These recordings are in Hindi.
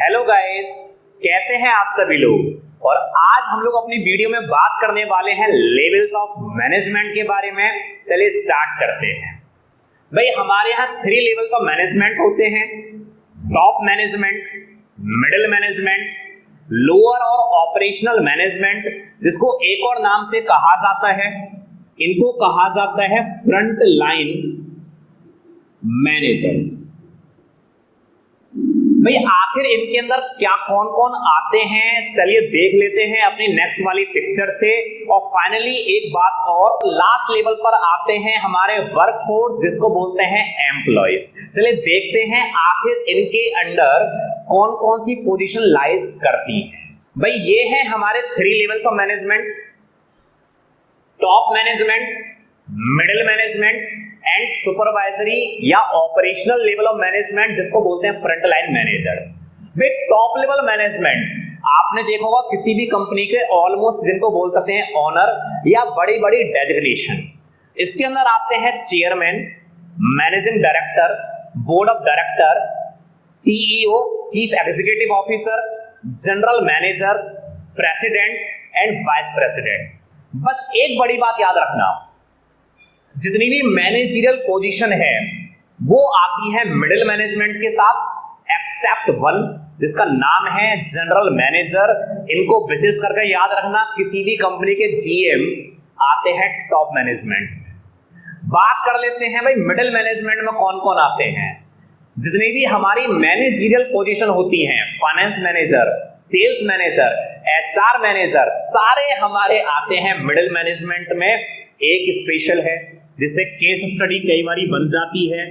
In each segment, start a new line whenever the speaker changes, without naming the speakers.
हेलो गाइस, कैसे हैं आप सभी लोग। और आज हम लोग अपनी वीडियो में बात करने वाले हैं लेवल्स ऑफ मैनेजमेंट के बारे में। चलिए स्टार्ट करते हैं। भाई हमारे यहाँ 3 लेवल्स ऑफ मैनेजमेंट होते हैं, top management, middle management, lower और ऑपरेशनल मैनेजमेंट, जिसको एक और नाम से कहा जाता है, इनको कहा जाता है फ्रंट लाइन मैनेजर्स। भाई आखिर इनके अंदर क्या कौन कौन आते हैं, चलिए देख लेते हैं अपनी नेक्स्ट वाली पिक्चर से। और फाइनली एक बात और, लास्ट लेवल पर आते हैं हमारे वर्कफोर्स, जिसको बोलते हैं एम्प्लॉइज। चलिए देखते हैं आखिर इनके अंडर कौन कौन सी पोजीशन लाइज करती है। भाई ये है हमारे 3 levels of management, top management, middle management and supervisory या ऑपरेशनल लेवल ऑफ मैनेजमेंट, जिसको बोलते हैं फ्रंट लाइन मैनेजर्स। भाई टॉप लेवल मैनेजमेंट आपने देखा होगा किसी भी कंपनी के ऑलमोस्ट, जिनको बोल सकते हैं ऑनर या बड़ी बड़ी डेजिग्नेशन। इसके अंदर आते हैं chairman, managing director, board of director, CEO, chief executive officer, general manager, president and vice president. बस एक बड़ी बात याद रखना, जितनी भी मैनेजरियल पोजीशन है वो आती है मिडिल मैनेजमेंट के साथ, एक्सेप्ट वन जिसका नाम है जनरल मैनेजर। इनको विशेष करके याद रखना, किसी भी कंपनी के जीएम आते हैं टॉप मैनेजमेंट। बात कर लेते हैं भाई मिडिल मैनेजमेंट में कौन कौन आते हैं। जितनी भी हमारी मैनेजरियल पोजीशन होती हैं, finance manager, sales manager, HR manager, सारे हमारे आते हैं मिडिल मैनेजमेंट में। एक स्पेशल है जिससे केस स्टडी कई बार बन जाती है।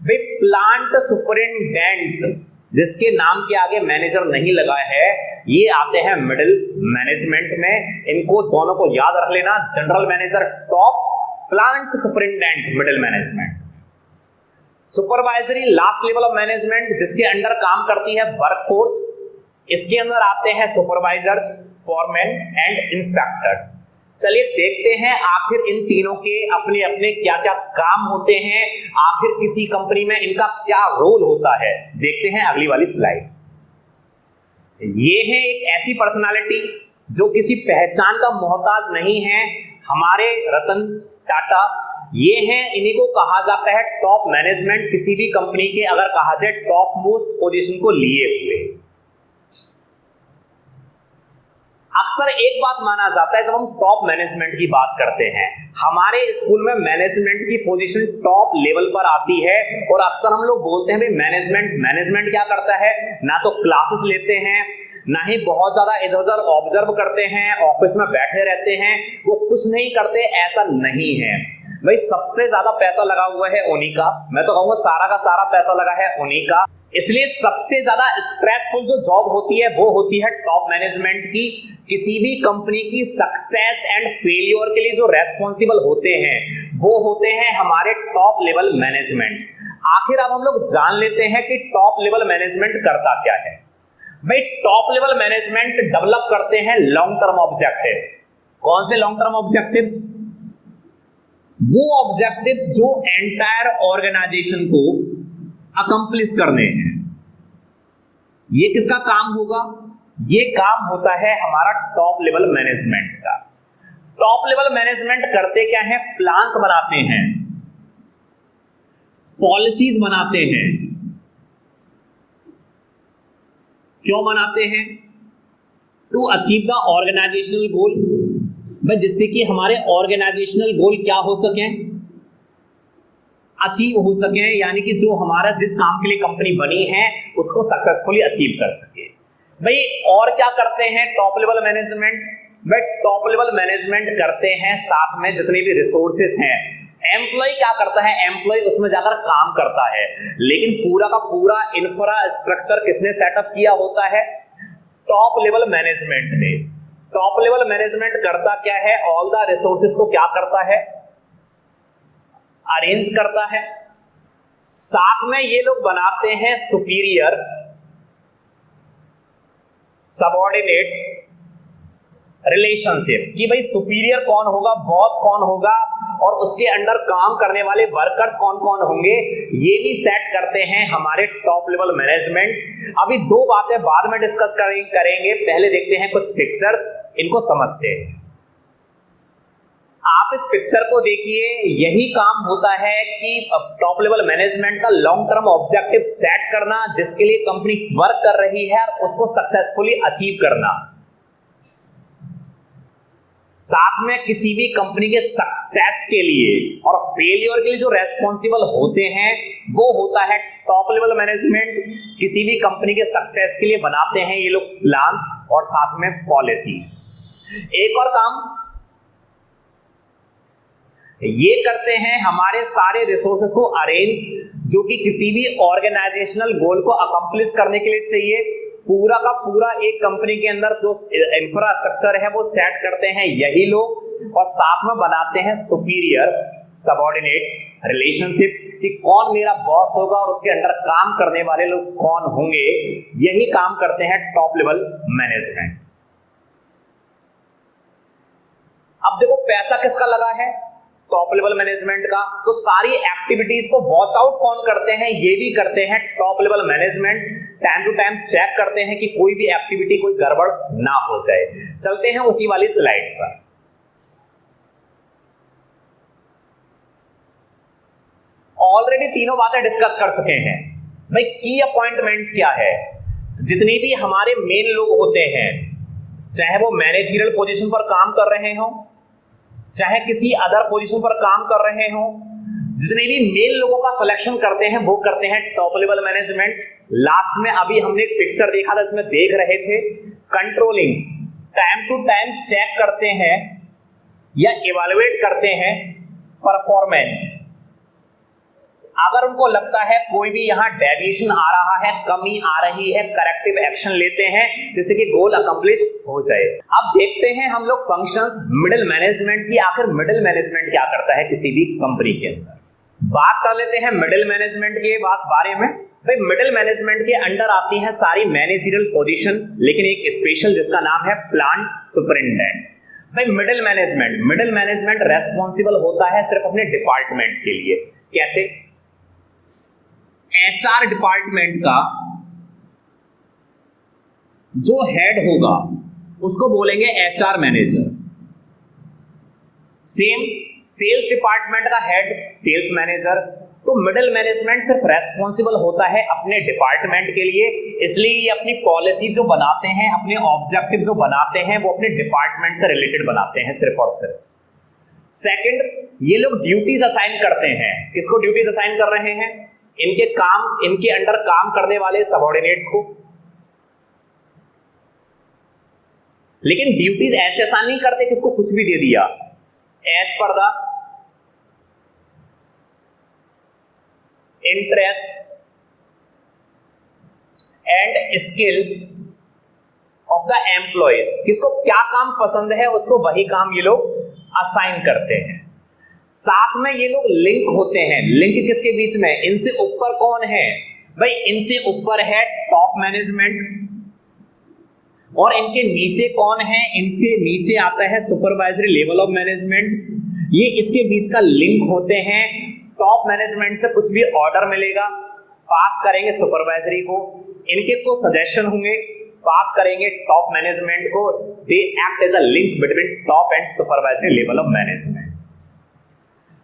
भाई प्लांट सुपरिटेंडेंट, जिसके नाम के आगे मैनेजर नहीं लगा है, ये आते हैं मिडिल मैनेजमेंट में। इनको दोनों को याद रख लेना, general manager top, plant superintendent middle management. Supervisory last level of management, जिसके अंडर काम करती है वर्कफोर्स। इसके अंदर आते हैं सुपरवाइजर्स, फॉरमैन एंड इंस्पेक्टर्स। चलिए देखते हैं आखिर इन तीनों के अपने अपने क्या क्या काम होते हैं, आखिर किसी कंपनी में इनका क्या रोल होता है। देखते हैं अगली वाली स्लाइड। ये है एक ऐसी पर्सनालिटी जो किसी पहचान का मोहताज नहीं है, हमारे रतन टाटा। ये है, इन्हीं को कहा जाता है टॉप मैनेजमेंट, किसी भी कंपनी के अगर कहा जाए टॉप मोस्ट पोजीशन को लिए हुए। अक्सर एक बात माना जाता है जब हम टॉप मैनेजमेंट की बात करते हैं, हमारे स्कूल में मैनेजमेंट की पोजीशन टॉप लेवल पर आती है। और अक्सर हम लोग बोलते हैं भाई मैनेजमेंट क्या करता है, ना तो क्लासेस लेते हैं, ना ही बहुत ज्यादा इधर उधर ऑब्जर्व करते हैं, ऑफिस में बैठे रहते हैं, वो कुछ नहीं करते, ऐसा नहीं है। भाई सबसे ज्यादा पैसा लगा हुआ है उन्हीं का, मैं तो कहूंगा सारा का सारा पैसा लगा है उन्हीं का। इसलिए सबसे ज्यादा स्ट्रेसफुल जो जॉब होती है वो होती है टॉप मैनेजमेंट की। किसी भी कंपनी की सक्सेस एंड फेलियर के लिए जो रेस्पॉन्सिबल होते हैं वो होते हैं हमारे टॉप लेवल मैनेजमेंट। आखिर अब हम लोग जान लेते हैं कि टॉप लेवल मैनेजमेंट करता क्या है। भाई टॉप लेवल मैनेजमेंट डेवलप करते हैं लॉन्ग टर्म ऑब्जेक्टिव्स। कौन से लॉन्ग टर्म ऑब्जेक्टिव्स? वो ऑब्जेक्टिव्स जो एंटायर ऑर्गेनाइजेशन को अकम्प्लिश करने हैं। ये किसका काम होगा? ये काम होता है हमारा टॉप लेवल मैनेजमेंट का। टॉप लेवल मैनेजमेंट करते क्या है? प्लान्स बनाते हैं, पॉलिसीज बनाते हैं। क्यों बनाते हैं? टू अचीव द ऑर्गेनाइजेशनल गोल, जिससे कि हमारे ऑर्गेनाइजेशनल गोल क्या हो सके, अचीव हो सके, यानी कि जो हमारा जिस काम के लिए कंपनी बनी है उसको सक्सेसफुली अचीव कर सके। भाई और क्या करते हैं टॉप लेवल मैनेजमेंट? भाई टॉप लेवल मैनेजमेंट करते हैं साथ में जितने भी रिसोर्सेस हैं। एम्प्लॉय क्या करता है? एम्प्लॉय उसमें जाकर काम करता है, लेकिन पूरा का पूरा इंफ्रास्ट्रक्चर किसने सेटअप किया होता है? टॉप लेवल मैनेजमेंट ने। टॉप लेवल मैनेजमेंट करता क्या है? ऑल द रिसोर्सेस को क्या करता है? अरेंज करता है। साथ में ये लोग बनाते हैं सुपीरियर, सबऑर्डिनेट रिलेशनशिप, कि भाई सुपीरियर कौन होगा, बॉस कौन होगा, और उसके अंडर काम करने वाले वर्कर्स कौन कौन होंगे ये भी सेट करते हैं हमारे टॉप लेवल मैनेजमेंट। अभी दो बातें बाद में डिस्कस करेंगे, पहले देखते हैं कुछ पिक्चर्स, इनको समझते हैं। आप इस पिक्चर को देखिए, यही काम होता है कि टॉप लेवल मैनेजमेंट का लॉन्ग टर्म ऑब्जेक्टिव सेट करना, जिसके लिए कंपनी वर्क कर रही है और उसको सक्सेसफुली अचीव करना। साथ में किसी भी कंपनी के सक्सेस के लिए और फेलियर के लिए जो रेस्पॉन्सिबल होते हैं वो होता है टॉप लेवल मैनेजमेंट। किसी भी कंपनी के सक्सेस के लिए बनाते हैं ये लोग प्लान्स और साथ में पॉलिसीज। एक और काम ये करते हैं, हमारे सारे रिसोर्सेस को अरेंज, जो कि किसी भी ऑर्गेनाइजेशनल गोल को अकम्प्लिश करने के लिए चाहिए। पूरा का पूरा एक कंपनी के अंदर जो इंफ्रास्ट्रक्चर है वो सेट करते हैं यही लोग, और साथ में बनाते हैं सुपीरियर सबऑर्डिनेट रिलेशनशिप कि कौन मेरा बॉस होगा और उसके अंडर काम करने वाले लोग कौन होंगे। यही काम करते हैं टॉप लेवल मैनेजमेंट। अब देखो पैसा किसका लगा है, टॉप लेवल मैनेजमेंट का। तो सारी एक्टिविटीज को वॉच आउट कौन करते हैं, ये भी करते हैं top level management. Time to time check करते हैं कि कोई भी एक्टिविटी कोई गड़बड़ ना हो जाए। चलते हैं उसी वाली स्लाइड पर। ऑलरेडी तीनों बातें डिस्कस कर चुके हैं भाई। की अपॉइंटमेंट्स क्या है, जितने भी हमारे मेन लोग होते हैं, चाहे वो मैनेजरियल पोजीशन पर काम कर रहे हो, चाहे किसी अदर पोजीशन पर काम कर रहे हो, जितने भी मेल लोगों का सिलेक्शन करते हैं वो करते हैं टॉप लेवल मैनेजमेंट। लास्ट में अभी हमने एक पिक्चर देखा था, इसमें देख रहे थे controlling, time to time check करते हैं या इवैल्यूएट करते हैं परफॉर्मेंस। अगर उनको लगता है कोई भी यहाँ डेविएशन आ रहा है, कमी आ रही है, करेक्टिव एक्शन लेते हैं जिससे कि गोल अकम्प्लिश हो जाए। अब देखते हैं हम लोग फंक्शंस मिडिल मैनेजमेंट की। आखिर मिडिल मैनेजमेंट क्या करता है किसी भी कंपनी के अंदर। बात कर लेते हैं मिडिल मैनेजमेंट के बारे में। भाई मिडिल मैनेजमेंट के अंडर आती है सारी मैनेजरियल पोजीशन, लेकिन एक स्पेशल जिसका नाम है प्लांट सुपरिटेंडेंट। भाई मिडिल मैनेजमेंट रेस्पॉन्सिबल होता है सिर्फ अपने डिपार्टमेंट के लिए। कैसे? एचआर डिपार्टमेंट का जो हेड होगा उसको बोलेंगे HR manager. Same sales department का हेड सेल्स मैनेजर। तो मिडिल मैनेजमेंट सिर्फ रेस्पॉन्सिबल होता है अपने डिपार्टमेंट के लिए, इसलिए ये अपनी पॉलिसी जो बनाते हैं, अपने ऑब्जेक्टिव जो बनाते हैं वो अपने डिपार्टमेंट से रिलेटेड बनाते हैं सिर्फ और सिर्फ। सेकंड, ये लोग ड्यूटीज असाइन करते हैं। किसको ड्यूटीज असाइन कर रहे हैं? इनके अंडर काम करने वाले सबऑर्डिनेट्स को। लेकिन ड्यूटीज ऐसे आसान नहीं करते कि उसको कुछ भी दे दिया। As per the interest and skills of the employees, किसको क्या काम पसंद है उसको वही काम ये लोग असाइन करते हैं। साथ में ये लोग लिंक होते हैं। लिंक किसके बीच में? इनसे ऊपर कौन है? भाई इनसे ऊपर है टॉप मैनेजमेंट, और इनके नीचे कौन है? इनके नीचे आता है सुपरवाइजरी लेवल ऑफ मैनेजमेंट। ये इसके बीच का लिंक होते हैं। टॉप मैनेजमेंट से कुछ भी ऑर्डर मिलेगा, पास करेंगे सुपरवाइजरी को, इनके कुछ सजेशन होंगे, पास करेंगे टॉप मैनेजमेंट को। They act as a link between top and supervisory level of management.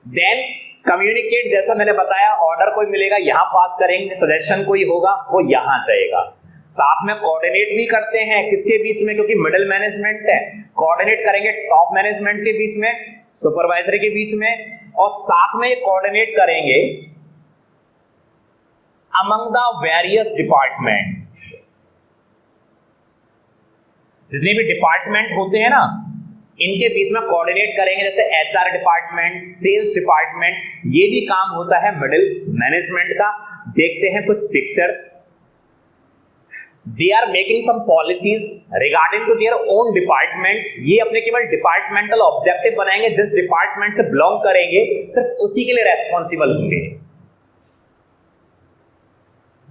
Then communicate, जैसा मैंने बताया, ऑर्डर कोई मिलेगा यहां पास करेंगे, सजेशन कोई होगा वो यहां जाएगा। साथ में कोऑर्डिनेट भी करते हैं किसके बीच में? क्योंकि मिडिल मैनेजमेंट है, कोऑर्डिनेट करेंगे टॉप मैनेजमेंट के बीच में, सुपरवाइजरी के बीच में, और साथ में कोऑर्डिनेट करेंगे अमंग द वेरियस डिपार्टमेंट्स। जितने भी डिपार्टमेंट होते हैं ना, इनके बीच में कोऑर्डिनेट करेंगे, जैसे एचआर डिपार्टमेंट, सेल्स डिपार्टमेंट, ये भी काम होता है मिडिल मैनेजमेंट का। देखते हैं कुछ pictures. They are making some policies regarding to their own department. ये अपने केवल डिपार्टमेंटल ऑब्जेक्टिव बनाएंगे, जिस डिपार्टमेंट से बिलोंग करेंगे सिर्फ उसी के लिए रेस्पॉन्सिबल होंगे।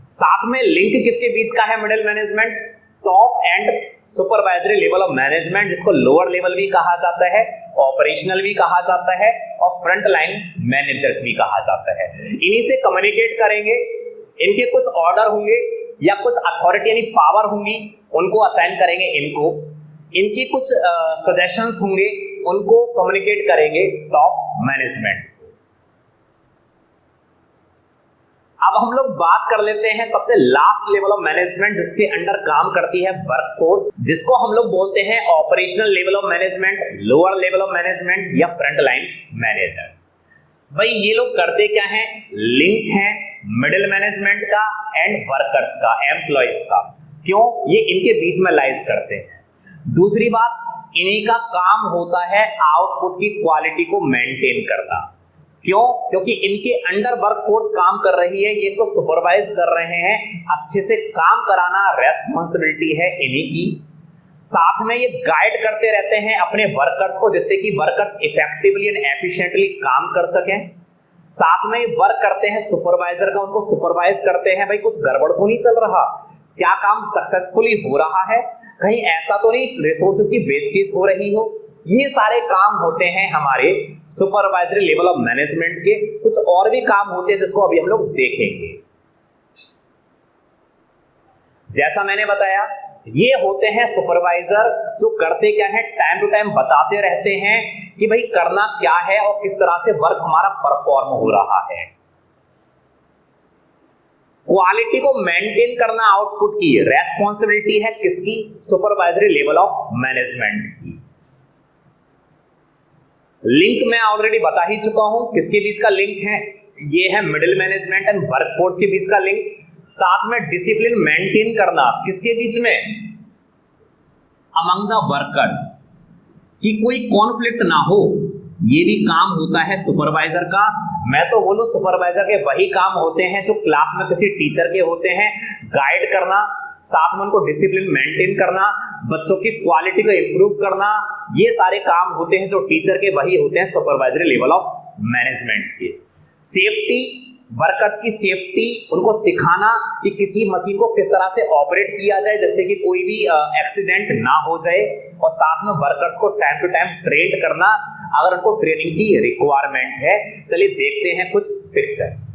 साथ में लिंक किसके बीच का है? Middle management, top and supervisory level of management, जिसको लोअर लेवल भी कहा जाता है। ऑपरेशनल भी कहा जाता है और फ्रंट लाइन मैनेजर्स भी कहा जाता है। इन्हीं से कम्युनिकेट करेंगे, इनके कुछ ऑर्डर होंगे या कुछ अथॉरिटी यानी पावर होंगी, उनको असाइन करेंगे इनको, इनकी कुछ सजेशंस होंगे, उनको कम्युनिकेट करेंगे टॉप मैनेजमेंट। अब हम लोग बात कर लेते हैं सबसे लास्ट लेवल ऑफ मैनेजमेंट जिसके अंडर काम करती है वर्कफोर्स, जिसको हम लोग बोलते हैं operational level of management, lower level of management या फ्रंट लाइन मैनेजर्स। भाई ये लोग करते क्या हैं? लिंक है मिडिल मैनेजमेंट का एंड वर्कर्स का, एम्प्लॉयज का। क्यों? ये इनके बीच में लाइज करते हैं। दूसरी बात, इन्हीं का काम होता है आउटपुट की क्वालिटी को मेंटेन करना। क्यों? क्योंकि इनके अंडर वर्कफोर्स काम कर रही है, ये इनको सुपरवाइज कर रहे हैं, अच्छे से काम कराना रेस्पॉन्सिबिलिटी है इन्हीं की। साथ में ये गाइड करते रहते हैं अपने वर्कर्स को, जिससे कि वर्कर्स इफेक्टिवली एंड एफिशिएंटली काम कर सकें। साथ में वर्क करते हैं सुपरवाइजर का, उनको सुपरवाइज करते हैं, भाई कुछ गड़बड़ तो नहीं चल रहा, क्या काम सक्सेसफुली हो रहा है, कहीं ऐसा तो नहीं रिसोर्सेज की वेस्टेज हो रही हो। ये सारे काम होते हैं हमारे सुपरवाइजरी लेवल ऑफ मैनेजमेंट के। कुछ और भी काम होते हैं जिसको अभी हम लोग देखेंगे। जैसा मैंने बताया, ये होते हैं सुपरवाइजर, जो करते क्या है, टाइम टू टाइम बताते रहते हैं कि भाई करना क्या है और किस तरह से वर्क हमारा परफॉर्म हो रहा है। क्वालिटी को मेंटेन करना आउटपुट की रेस्पॉन्सिबिलिटी है किसकी? सुपरवाइजरी लेवल ऑफ मैनेजमेंट की। लिंक मैं ऑलरेडी बता ही चुका हूं, किसके बीच का लिंक है? ये है मिडिल मैनेजमेंट एंड वर्कफोर्स के बीच का लिंक। साथ में डिसिप्लिन मेंटेन करना किसके बीच में? अमंग द वर्कर्स, कि कोई कॉन्फ्लिक्ट ना हो, ये भी काम होता है सुपरवाइजर का। मैं तो बोलूं सुपरवाइजर के वही काम होते हैं जो क्लास में किसी टीचर के होते हैं, गाइड करना, साथ में उनको डिसिप्लिन मेंटेन करना, बच्चों की क्वालिटी को इंप्रूव करना। ये सारे काम होते हैं जो टीचर के वही होते हैं सुपरवाइजरी लेवल ऑफ मैनेजमेंट के। सेफ्टी, वर्कर्स की सेफ्टी, उनको सिखाना कि किसी मशीन को किस तरह से ऑपरेट किया जाए जिससे कि कोई भी एक्सीडेंट ना हो जाए। और साथ में वर्कर्स को टाइम टू टाइम ट्रेन करना अगर उनको ट्रेनिंग की रिक्वायरमेंट है। चलिए देखते हैं कुछ पिक्चर्स।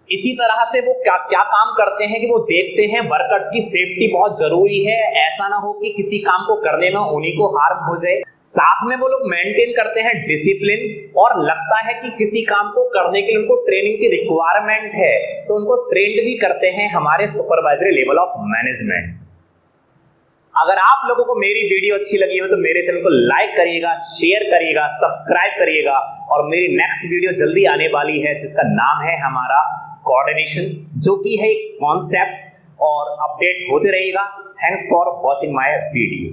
इसी तरह से वो क्या क्या काम करते हैं कि वो देखते हैं वर्कर्स की सेफ्टी बहुत जरूरी है, ऐसा ना हो कि किसी काम को करने में उन्हीं को हार्म हो जाए। साथ में वो लोग मेंटेन करते हैं डिसिप्लिन, और लगता है कि किसी काम को करने के लिए उनको ट्रेनिंग की रिक्वायरमेंट है तो उनको ट्रेंड भी करते हैं हमारे सुपरवाइजरी लेवल ऑफ मैनेजमेंट। अगर आप लोगों को मेरी वीडियो अच्छी लगी हो तो मेरे चैनल को लाइक करिएगा, शेयर करिएगा, सब्सक्राइब करिएगा। और मेरी नेक्स्ट वीडियो जल्दी आने वाली है जिसका नाम है हमारा कोऑर्डिनेशन, जो कि है एक कॉन्सेप्ट, और अपडेट होते रहेगा। Thanks for watching my video.